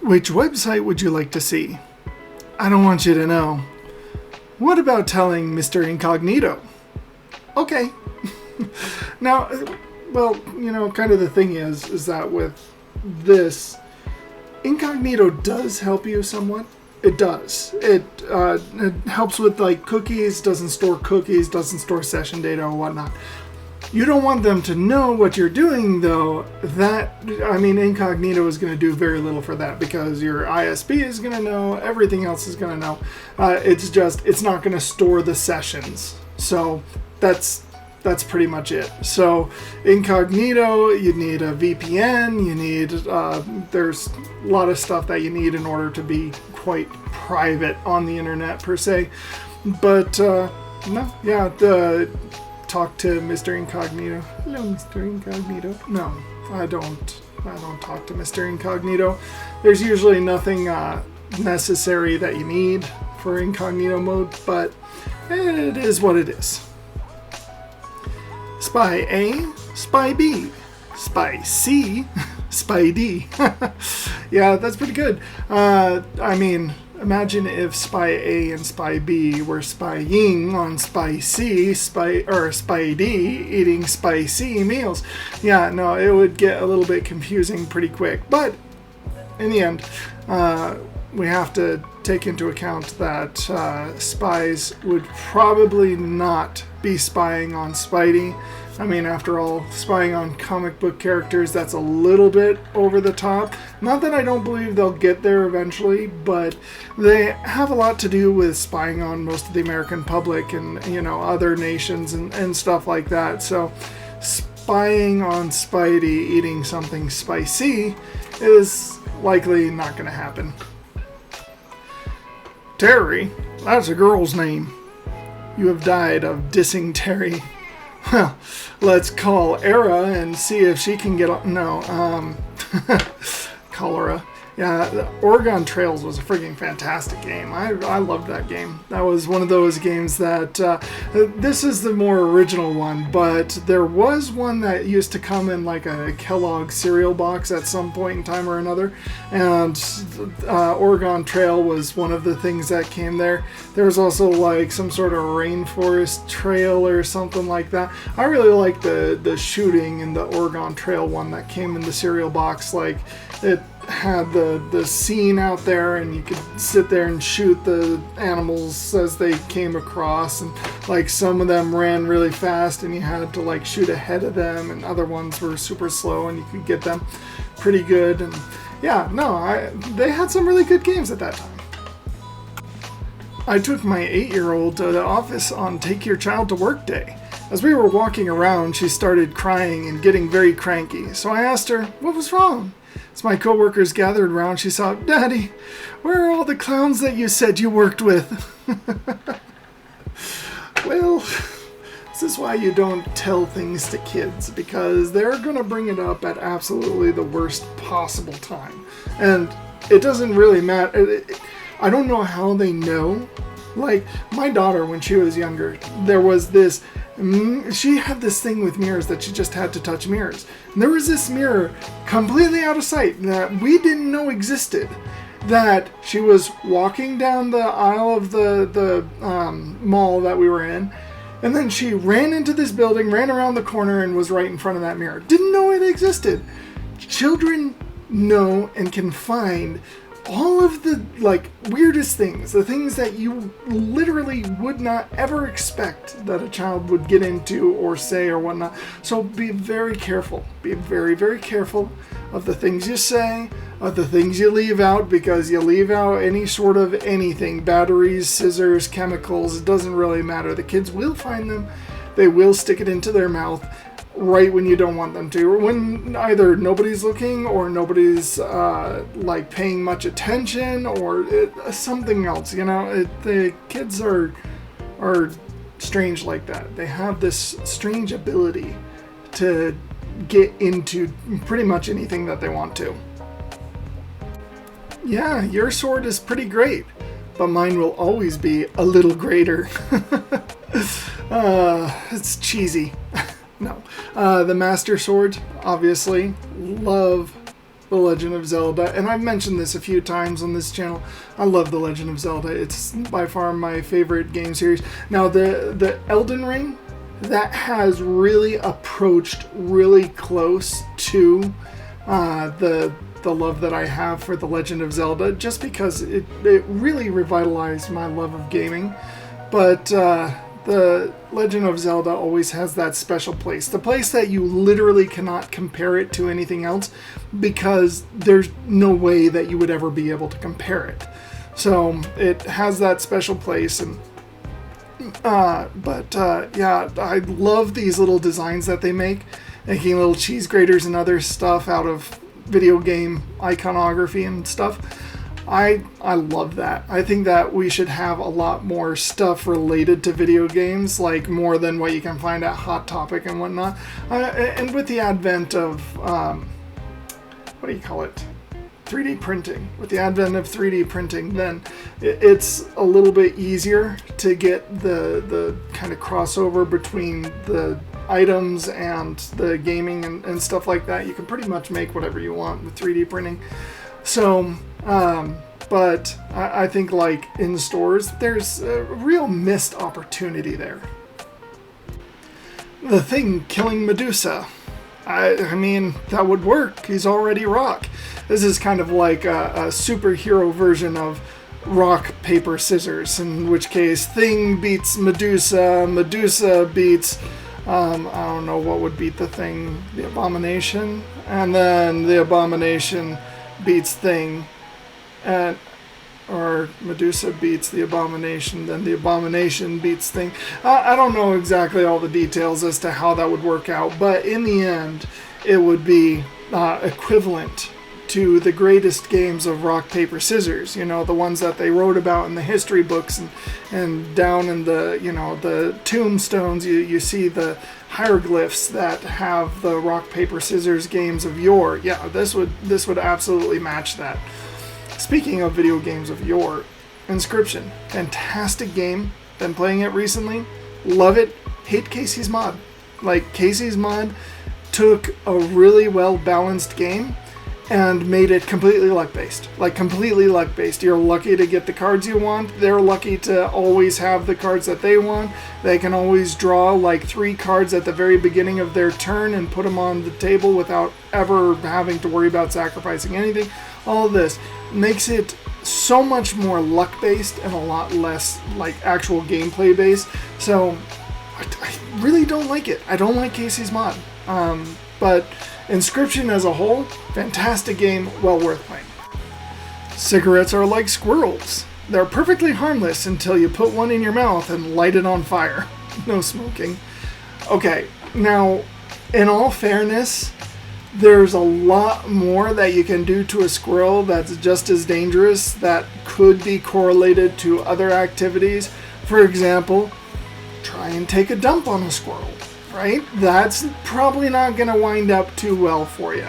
Which website would you like to see? I don't want you to know. What about telling Mr. Incognito? Okay. Now, well, you know, kind of the thing is that with this, Incognito does help you somewhat. It does. It helps with like cookies, doesn't store cookies, doesn't store session data or whatnot. You don't want them to know what you're doing, though. Incognito is going to do very little for that because your ISP is going to know, everything else is going to know. It's not going to store the sessions. So that's pretty much it. So Incognito, you need a VPN, you need, there's a lot of stuff that you need in order to be quite private on the internet per se. But, talk to Mr. Incognito. Hello, Mr. Incognito. No, I don't talk to Mr. Incognito. There's usually nothing necessary that you need for Incognito mode, but it is what it is. Spy A, Spy B, Spy C, Spy D. Yeah, that's pretty good. Imagine if Spy A and Spy B were spying on Spy C, Spy D eating spicy meals. Yeah, no, it would get a little bit confusing pretty quick. But in the end, we have to take into account that spies would probably not be spying on Spidey. I mean, after all, spying on comic book characters, that's a little bit over the top. Not that I don't believe they'll get there eventually, but they have a lot to do with spying on most of the American public and, you know, other nations and stuff like that. So spying on Spidey eating something spicy is likely not going to happen. Terry, that's a girl's name. You have died of dysentery. Well, let's call Era and see if she can get on. No, cholera. Yeah, the Oregon Trails was a freaking fantastic game. I loved that game. That was one of those games that, this is the more original one, but there was one that used to come in like a Kellogg cereal box at some point in time or another, and Oregon Trail was one of the things that came there. There was also like some sort of rainforest trail or something like that. I really liked the shooting in the Oregon Trail one that came in the cereal box. Like, it had the scene out there and you could sit there and shoot the animals as they came across, and like some of them ran really fast and you had to like shoot ahead of them, and other ones were super slow and you could get them pretty good. And yeah, no, they had some really good games at that time. I took my 8-year-old to the office on Take Your Child to Work Day. As we were walking around, she started crying and getting very cranky, so I asked her, what was wrong? As my coworkers gathered around, she sobbed, Daddy, where are all the clowns that you said you worked with? Well, this is why you don't tell things to kids, because they're going to bring it up at absolutely the worst possible time. And it doesn't really matter. I don't know how they know. Like, my daughter, when she was younger, there was this... She had this thing with mirrors that she just had to touch mirrors. And there was this mirror completely out of sight that we didn't know existed. That she was walking down the aisle of the mall that we were in, and then she ran into this building, ran around the corner, and was right in front of that mirror. Didn't know it existed. Children know and can find all of the like weirdest things, the things that you literally would not ever expect that a child would get into or say or whatnot. So be very careful. Be very, very careful of the things you say, of the things you leave out, because you leave out any sort of anything, batteries, scissors, chemicals, it doesn't really matter. The kids will find them. They will stick it into their mouth right when you don't want them to, or when either nobody's looking or nobody's like paying much attention, or something else. You know, the kids are strange like that. They have this strange ability to get into pretty much anything that they want to. Yeah, your sword is pretty great, but mine will always be a little greater. It's cheesy. No. The Master Sword, obviously. Love The Legend of Zelda, and I've mentioned this a few times on this channel. I love The Legend of Zelda. It's by far my favorite game series. Now, the Elden Ring, that has really approached really close to the love that I have for The Legend of Zelda, just because it really revitalized my love of gaming. But the Legend of Zelda always has that special place. The place that you literally cannot compare it to anything else, because there's no way that you would ever be able to compare it. So it has that special place. And yeah, I love these little designs that they make, making little cheese graters and other stuff out of video game iconography and stuff. I love that. I think that we should have a lot more stuff related to video games, like more than what you can find at Hot Topic and whatnot. And with the advent of, what do you call it? 3D printing. With the advent of 3D printing, then it's a little bit easier to get the kind of crossover between the items and the gaming and stuff like that. You can pretty much make whatever you want with 3D printing. So, but I think like in stores, there's a real missed opportunity there. The Thing killing Medusa. I mean, that would work. He's already rock. This is kind of like a superhero version of rock, paper, scissors, in which case Thing beats Medusa, Medusa beats, I don't know what would beat the Thing, the Abomination, and then the Abomination beats Thing, or Medusa beats the Abomination, then the Abomination beats Thing. I don't know exactly all the details as to how that would work out, but in the end, it would be equivalent to the greatest games of rock, paper, scissors. You know, the ones that they wrote about in the history books, and down in the, you know, the tombstones, you see the hieroglyphs that have the rock, paper, scissors games of yore. Yeah, this would absolutely match that. Speaking of video games of yore, Inscription, fantastic game. Been playing it recently. Love it. Hate Casey's mod. Like, Casey's mod took a really well balanced game and made it completely luck-based. Like, completely luck-based. You're lucky to get the cards you want. They're lucky to always have the cards that they want. They can always draw like 3 cards at the very beginning of their turn and put them on the table without ever having to worry about sacrificing anything. All of this makes it so much more luck-based and a lot less like actual gameplay-based. So I really don't like it. I don't like Casey's mod. But Inscription as a whole, fantastic game, well worth playing. Cigarettes are like squirrels. They're perfectly harmless until you put one in your mouth and light it on fire. No smoking. Okay, now, in all fairness, there's a lot more that you can do to a squirrel that's just as dangerous, that could be correlated to other activities. For example, try and take a dump on a squirrel. Right? That's probably not going to wind up too well for you.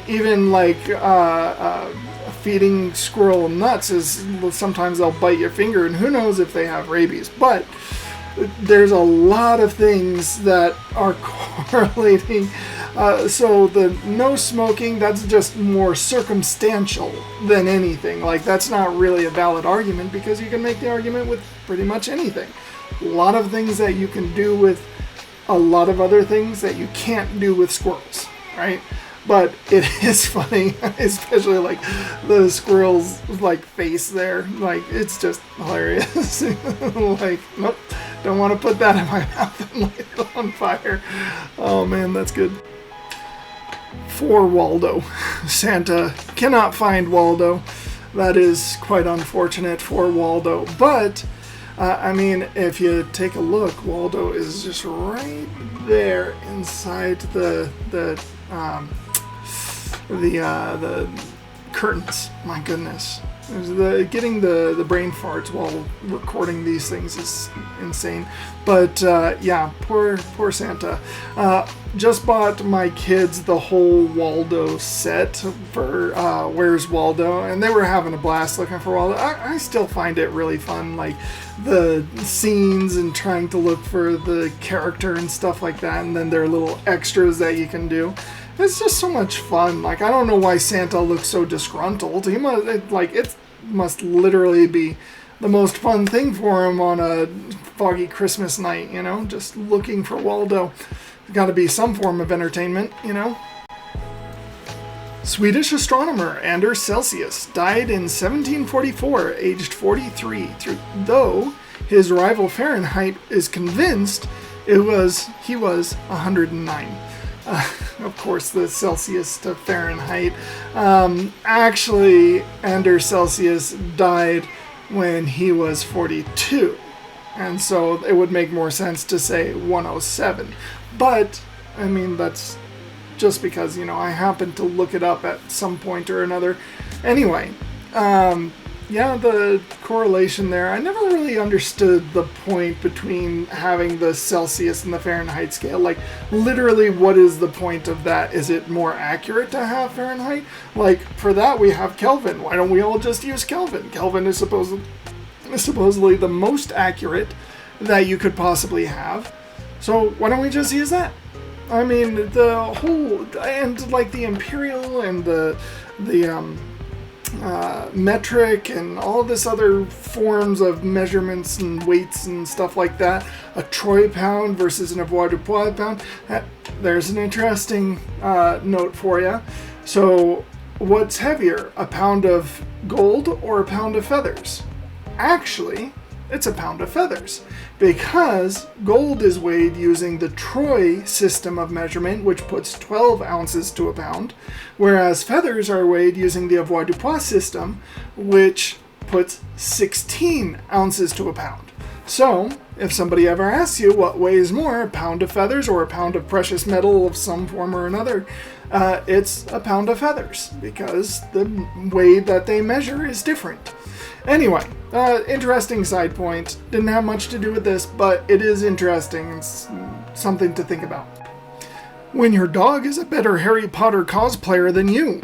Even like feeding squirrel nuts is sometimes they'll bite your finger, and who knows if they have rabies. But there's a lot of things that are correlating. So the no smoking, that's just more circumstantial than anything. Like, that's not really a valid argument, because you can make the argument with pretty much anything. A lot of things that you can do with a lot of other things that you can't do with squirrels, right? But it is funny, especially like the squirrel's like face there. Like, it's just hilarious. Like, nope, don't want to put that in my mouth and light it on fire. Oh man, that's good. For Waldo. Santa cannot find Waldo. That is quite unfortunate for Waldo, but I mean, if you take a look, Waldo is just right there inside the curtains. My goodness, getting the brain farts while recording these things is insane. But yeah, poor Santa. Just bought my kids the whole Waldo set for Where's Waldo, and they were having a blast looking for Waldo. I still find it really fun, like the scenes and trying to look for the character and stuff like that, and then there are little extras that you can do. It's just so much fun. Like, I don't know why Santa looks so disgruntled. He must, it must literally be the most fun thing for him on a foggy Christmas night, you know? Just looking for Waldo. Got to be some form of entertainment, you know? Swedish astronomer Anders Celsius died in 1744, aged 43, though his rival Fahrenheit is convinced he was 109. Of course, the Celsius to Fahrenheit. Actually, Anders Celsius died when he was 42. And so it would make more sense to say 107. But, I mean, that's just because, you know, I happened to look it up at some point or another. Anyway, yeah, the correlation there. I never really understood the point between having the Celsius and the Fahrenheit scale. Like, literally, what is the point of that? Is it more accurate to have Fahrenheit? Like, for that, we have Kelvin. Why don't we all just use Kelvin? Kelvin is supposedly the most accurate that you could possibly have. So why don't we just use that? I mean, the whole, and like the imperial and the metric and all this other forms of measurements and weights and stuff like that. A troy pound versus an avoirdupois pound. There's an interesting note for you. So what's heavier, a pound of gold or a pound of feathers? Actually, it's a pound of feathers, because gold is weighed using the troy system of measurement, which puts 12 ounces to a pound, whereas feathers are weighed using the avoirdupois system, which puts 16 ounces to a pound. So, if somebody ever asks you what weighs more, a pound of feathers or a pound of precious metal of some form or another, it's a pound of feathers, because the way that they measure is different. Anyway, interesting side point. Didn't have much to do with this, but it is interesting. It's something to think about. When your dog is a better Harry Potter cosplayer than you.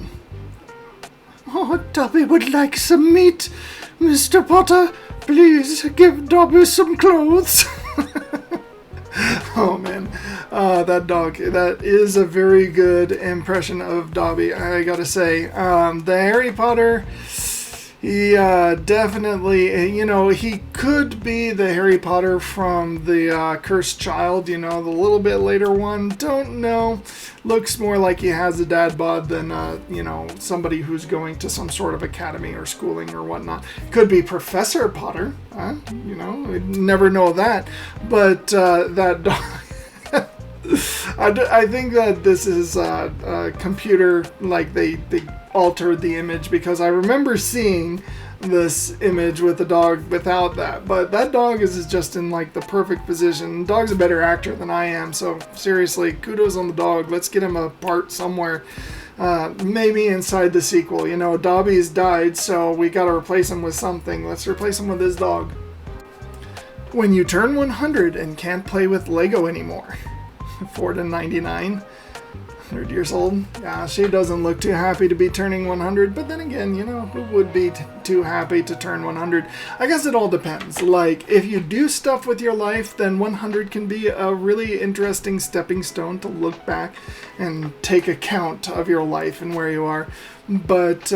Oh, Dobby would like some meat. Mr. Potter, please give Dobby some clothes. Oh man, that dog, that is a very good impression of Dobby, I gotta say. The Harry Potter... He definitely, you know, he could be the Harry Potter from the Cursed Child, you know, the little bit later one. Don't know. Looks more like he has a dad bod than, you know, somebody who's going to some sort of academy or schooling or whatnot. Could be Professor Potter, you know, we'd never know that. But that dog... I think that this is a computer, like they altered the image, because I remember seeing this image with the dog without that, but that dog is just in like the perfect position. The dog's a better actor than I am, so seriously, kudos on the dog. Let's get him a part somewhere, maybe inside the sequel. You know, Dobby's died, so we gotta replace him with something. Let's replace him with his dog. When you turn 100 and can't play with Lego anymore. 4 to 99, 100 years old. Yeah, she doesn't look too happy to be turning 100, but then again, you know, who would be too happy to turn 100? I guess it all depends. Like, if you do stuff with your life, then 100 can be a really interesting stepping stone to look back and take account of your life and where you are. But,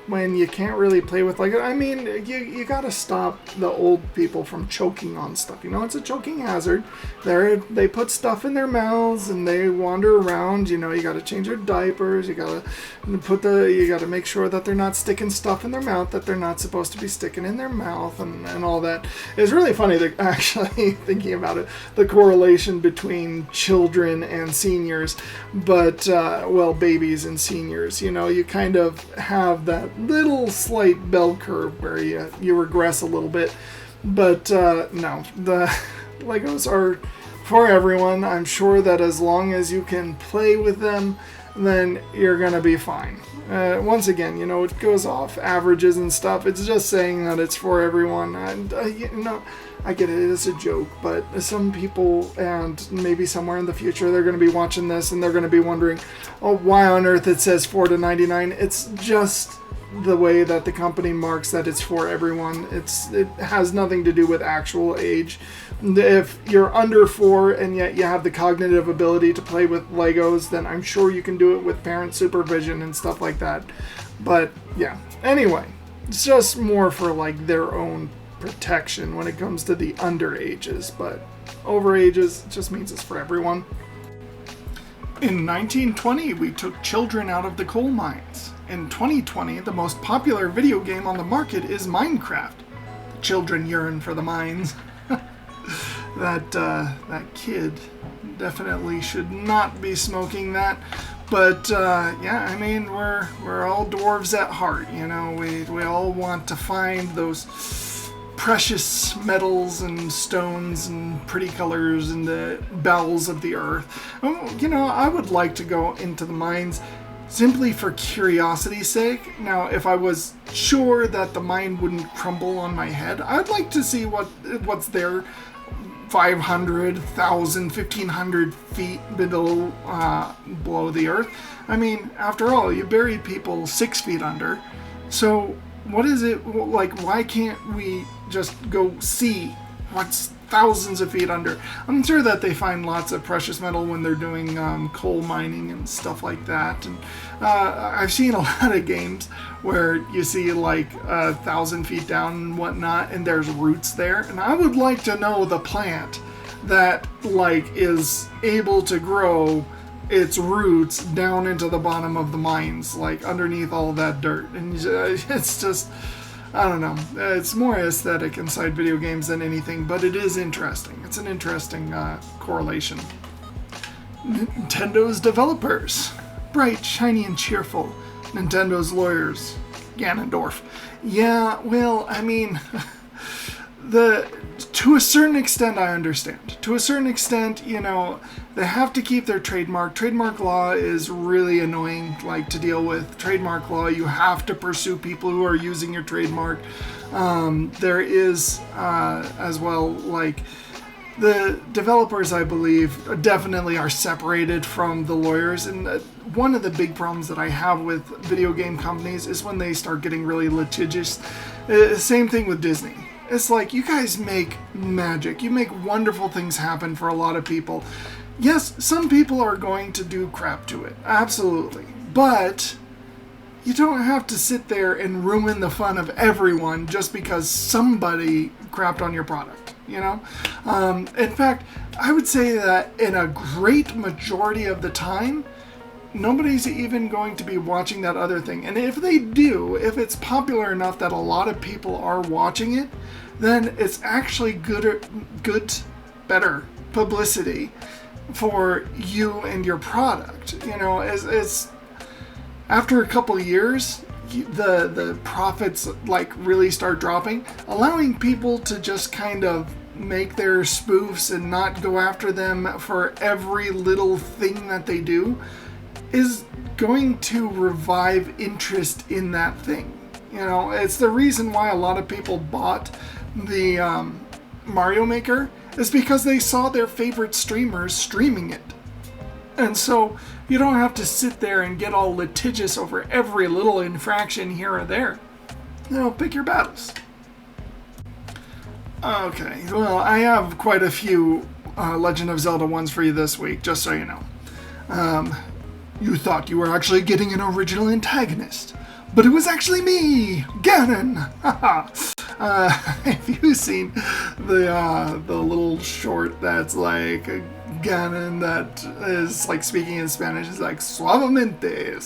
when you can't really play with Lego, I mean, you gotta stop the old people from choking on stuff. You know, it's a choking hazard. They put stuff in their mouths and they wander around. You know, you gotta change their diapers. You gotta make sure that they're not sticking stuff in their mouth that they're not supposed to be sticking in their mouth and all that. It's really funny that actually thinking about it, the correlation between children and seniors, but well, babies and seniors. You know, you kind of have that little slight bell curve where you regress a little bit, but no, the Legos are for everyone. I'm sure that as long as you can play with them, then you're gonna be fine. Once again, you know, it goes off averages and stuff. It's just saying that it's for everyone, and you know, I get it, it's a joke, but some people, and maybe somewhere in the future, they're going to be watching this and they're going to be wondering, oh, why on earth it says 4 to 99? It's just the way that the company marks that it's for everyone. It has nothing to do with actual age. If you're under 4 and yet you have the cognitive ability to play with Legos, then I'm sure you can do it with parent supervision and stuff like that. But yeah, anyway, it's just more for like their own protection when it comes to the underages, but overages just means it's for everyone. In 1920, we took children out of the coal mines. In 2020, the most popular video game on the market is Minecraft. The children yearn for the mines. That kid definitely should not be smoking that. But yeah, I mean, we're all dwarves at heart, you know. We all want to find those precious metals and stones and pretty colors in the bowels of the earth. You know, I would like to go into the mines simply for curiosity's sake. Now, if I was sure that the mine wouldn't crumble on my head, I'd like to see what's there 500, 1,000, 1,500 feet below the earth. I mean, after all, you buried people 6 feet under. So what is it like? Why can't we just go see what's thousands of feet under? I'm sure that they find lots of precious metal when they're doing coal mining and stuff like that. And I've seen a lot of games where you see like 1,000 feet down and whatnot, and there's roots there. And I would like to know the plant that like is able to grow its roots down into the bottom of the mines, like underneath all of that dirt. And it's just, I don't know, it's more aesthetic inside video games than anything, but it is interesting. It's an interesting correlation. Nintendo's developers, bright, shiny, and cheerful. Nintendo's lawyers, Ganondorf. Yeah, well, I mean, to a certain extent, I understand. To a certain extent, you know, they have to keep their trademark. Trademark law is really annoying, like, to deal with. Trademark law, you have to pursue people who are using your trademark. There is, as well, like, the developers, I believe, definitely are separated from the lawyers. And one of the big problems that I have with video game companies is when they start getting really litigious. Same thing with Disney. It's like, you guys make magic. You make wonderful things happen for a lot of people. Yes, some people are going to do crap to it. Absolutely. But you don't have to sit there and ruin the fun of everyone just because somebody crapped on your product, you know? In fact, I would say that in a great majority of the time, nobody's even going to be watching that other thing. And if they do, if it's popular enough that a lot of people are watching it, then it's actually better publicity for you and your product. You know, as after a couple of years, the profits like really start dropping, allowing people to just kind of make their spoofs and not go after them for every little thing that they do is going to revive interest in that thing. You know, it's the reason why a lot of people bought the Mario Maker, is because they saw their favorite streamers streaming it. And so you don't have to sit there and get all litigious over every little infraction here or there. You know, pick your battles. Okay, well, I have quite a few Legend of Zelda ones for you this week, just so you know. You thought you were actually getting an original antagonist, but it was actually me, Ganon! Have you seen the little short that's like Ganon that is like speaking in Spanish? It's like suavemente,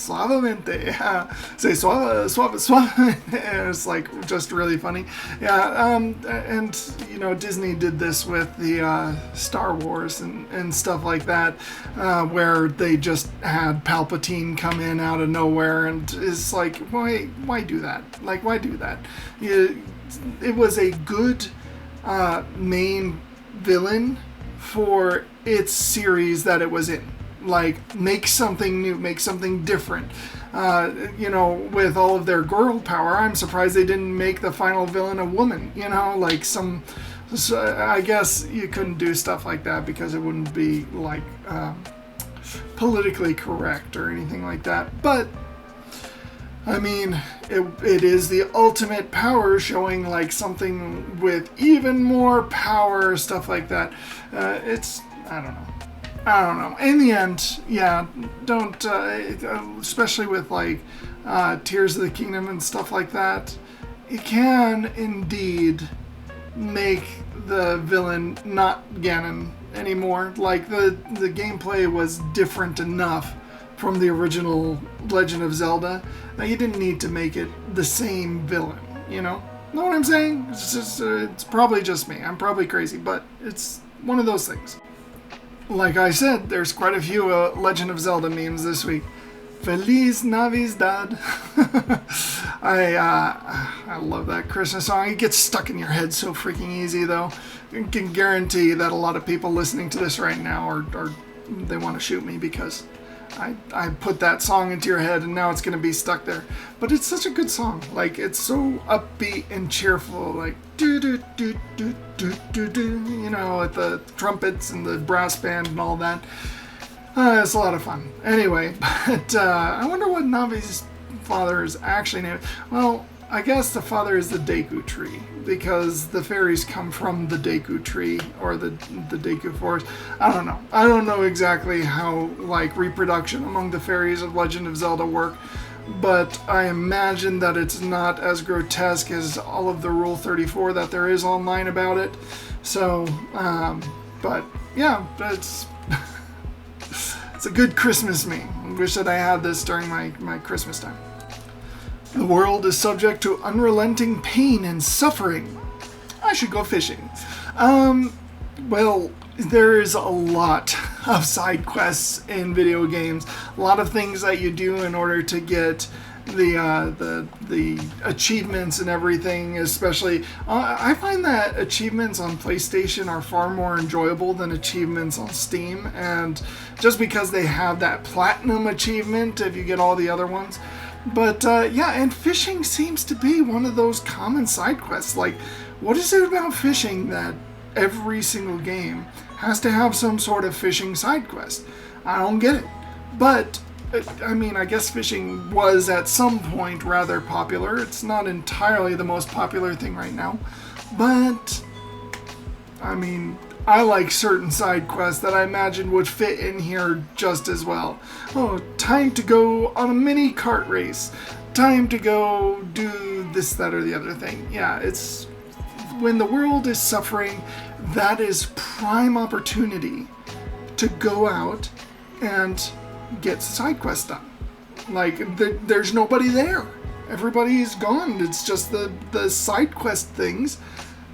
say suave. And it's like just really funny. Yeah, and you know, Disney did this with the Star Wars and stuff like that, where they just had Palpatine come in out of nowhere, and it's like, why do that? Like, why do that? It was a good main villain for its series that it was in. Like, make something new, make something different. You know, with all of their girl power, I'm surprised they didn't make the final villain a woman. You know, like so I guess you couldn't do stuff like that because it wouldn't be like politically correct or anything like that. But I mean, it is the ultimate power, showing like something with even more power, stuff like that. I don't know. In the end, yeah, don't, especially with like Tears of the Kingdom and stuff like that, it can indeed make the villain not Ganon anymore. Like the gameplay was different enough from the original Legend of Zelda. Now you didn't need to make it the same villain, you know? Know what I'm saying? It's probably just me. I'm probably crazy, but it's one of those things. Like I said, there's quite a few Legend of Zelda memes this week. Feliz navidad. I love that Christmas song. It gets stuck in your head so freaking easy, though. I can guarantee that a lot of people listening to this right now are they want to shoot me because I put that song into your head and now it's going to be stuck there. But it's such a good song. Like, it's so upbeat and cheerful. Like, do do do do do do do. You know, with the trumpets and the brass band and all that. It's a lot of fun. Anyway, but I wonder what Navi's father is actually named. Well, I guess the father is the Deku tree, because the fairies come from the Deku tree, or the Deku forest. I don't know. I don't know exactly how, like, reproduction among the fairies of Legend of Zelda work, but I imagine that it's not as grotesque as all of the Rule 34 that there is online about it. So, but yeah, it's... It's a good Christmas meme. I wish that I had this during my Christmas time. The world is subject to unrelenting pain and suffering. I should go fishing. Well, there is a lot of side quests in video games. A lot of things that you do in order to get the achievements and everything, especially I find that achievements on PlayStation are far more enjoyable than achievements on Steam, and just because they have that platinum achievement if you get all the other ones. But yeah, and fishing seems to be one of those common side quests. Like, what is it about fishing that every single game has to have some sort of fishing side quest? I don't get it. But I mean, I guess fishing was at some point rather popular. It's not entirely the most popular thing right now. But, I mean, I like certain side quests that I imagine would fit in here just as well. Oh, time to go on a mini kart race. Time to go do this, that, or the other thing. Yeah, it's... When the world is suffering, that is prime opportunity to go out and get side quests done. Like, there's nobody there. Everybody's gone. It's just the side quest things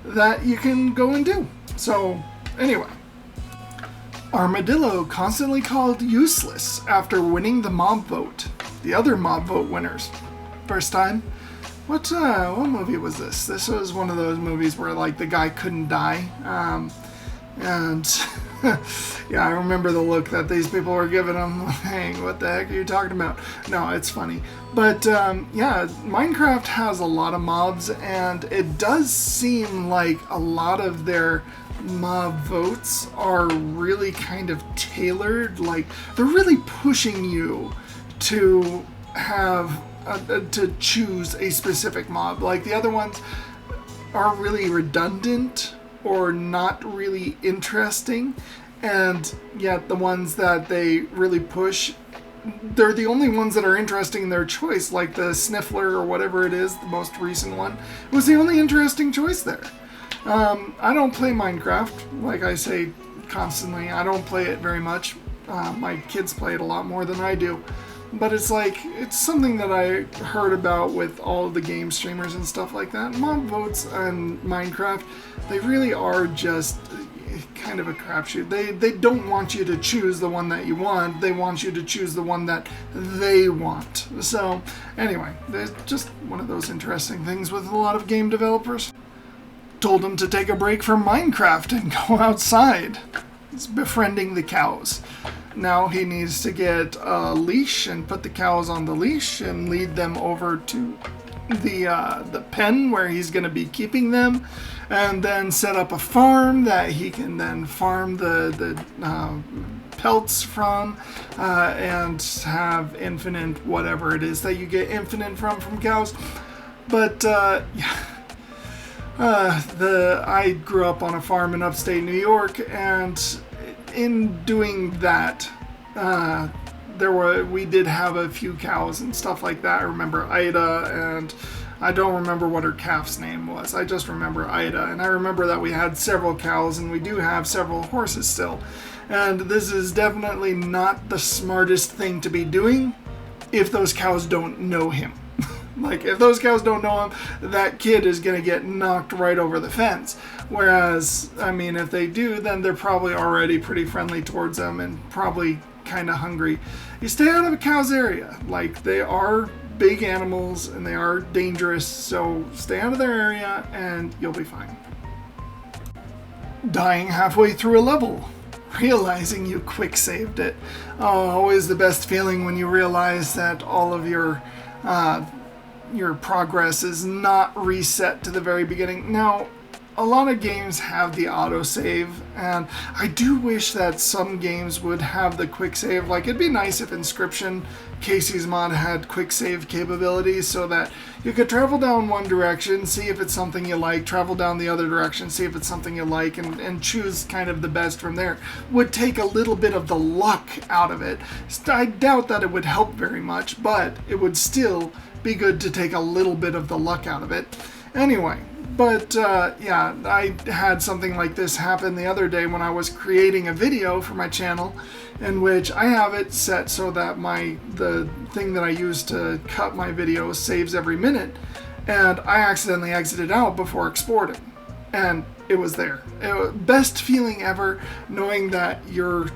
that you can go and do. So, anyway. Armadillo constantly called useless after winning the mob vote. The other mob vote winners. First time. What movie was this? This was one of those movies where, like, the guy couldn't die. And yeah, I remember the look that these people were giving him. Hey, what the heck are you talking about? No, it's funny. But yeah, Minecraft has a lot of mobs, and it does seem like a lot of their mob votes are really kind of tailored. Like, they're really pushing you to have to choose a specific mob. Like, the other ones are really redundant or not really interesting, and yet the ones that they really push, they're the only ones that are interesting in their choice. Like the Sniffler or whatever it is, the most recent one, was the only interesting choice there. I don't play Minecraft, like I say constantly. I don't play it very much. My kids play it a lot more than I do. But it's like, it's something that I heard about with all of the game streamers and stuff like that. Mob votes on Minecraft, they really are just kind of a crapshoot. They don't want you to choose the one that you want. They want you to choose the one that they want. So, anyway, there's just one of those interesting things with a lot of game developers. Told him to take a break from Minecraft and go outside. It's befriending the cows. Now he needs to get a leash and put the cows on the leash and lead them over to the pen where he's going to be keeping them, and then set up a farm that he can then farm the pelts from, and have infinite whatever it is that you get infinite from cows. But yeah. I grew up on a farm in upstate New York, and in doing that, we did have a few cows and stuff like that. I remember Ida, and I don't remember what her calf's name was. I just remember Ida, and I remember that we had several cows, and we do have several horses still. And this is definitely not the smartest thing to be doing if those cows don't know him. Like, if those cows don't know him, that kid is going to get knocked right over the fence. Whereas, I mean, if they do, then they're probably already pretty friendly towards them and probably kind of hungry. You stay out of a cow's area. Like, they are big animals and they are dangerous, so stay out of their area and you'll be fine. Dying halfway through a level. Realizing you quick saved it. Oh, always the best feeling when you realize that all of your progress is not reset to the very beginning. Now, a lot of games have the autosave, and I do wish that some games would have the quick save. Like, it'd be nice if Inscription, Casey's mod, had quick save capabilities so that you could travel down one direction, see if it's something you like, travel down the other direction, see if it's something you like, and choose kind of the best from there. Would take a little bit of the luck out of it. I doubt that it would help very much, but it would still be good to take a little bit of the luck out of it. Anyway, but yeah, I had something like this happen the other day when I was creating a video for my channel, in which I have it set so that the thing that I use to cut my videos saves every minute, and I accidentally exited out before exporting, and it was there. Best feeling ever, knowing that your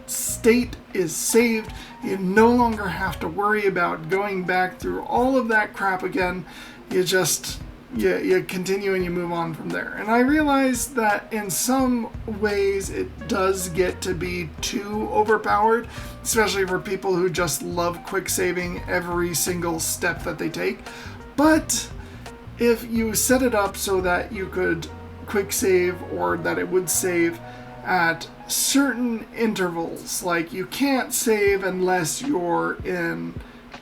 state is saved. You no longer have to worry about going back through all of that crap again. You just, you continue and you move on from there. And I realize that in some ways it does get to be too overpowered, especially for people who just love quick saving every single step that they take. But if you set it up so that you could quick save, or that it would save at certain intervals, like you can't save unless you're in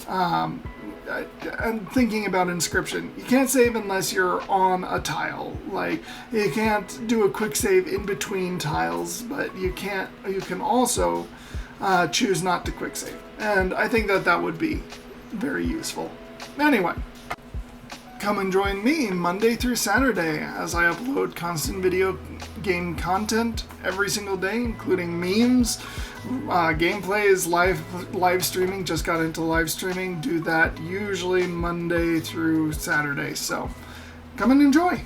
I'm thinking about Inscription. You can't save unless you're on a tile. Like, you can't do a quick save in between tiles, but you can also choose not to quick save. And I think that would be very useful. Anyway, come and join me Monday through Saturday as I upload constant video game content every single day, including memes, gameplays, live streaming. Just got into live streaming. Do that usually Monday through Saturday. So come and enjoy.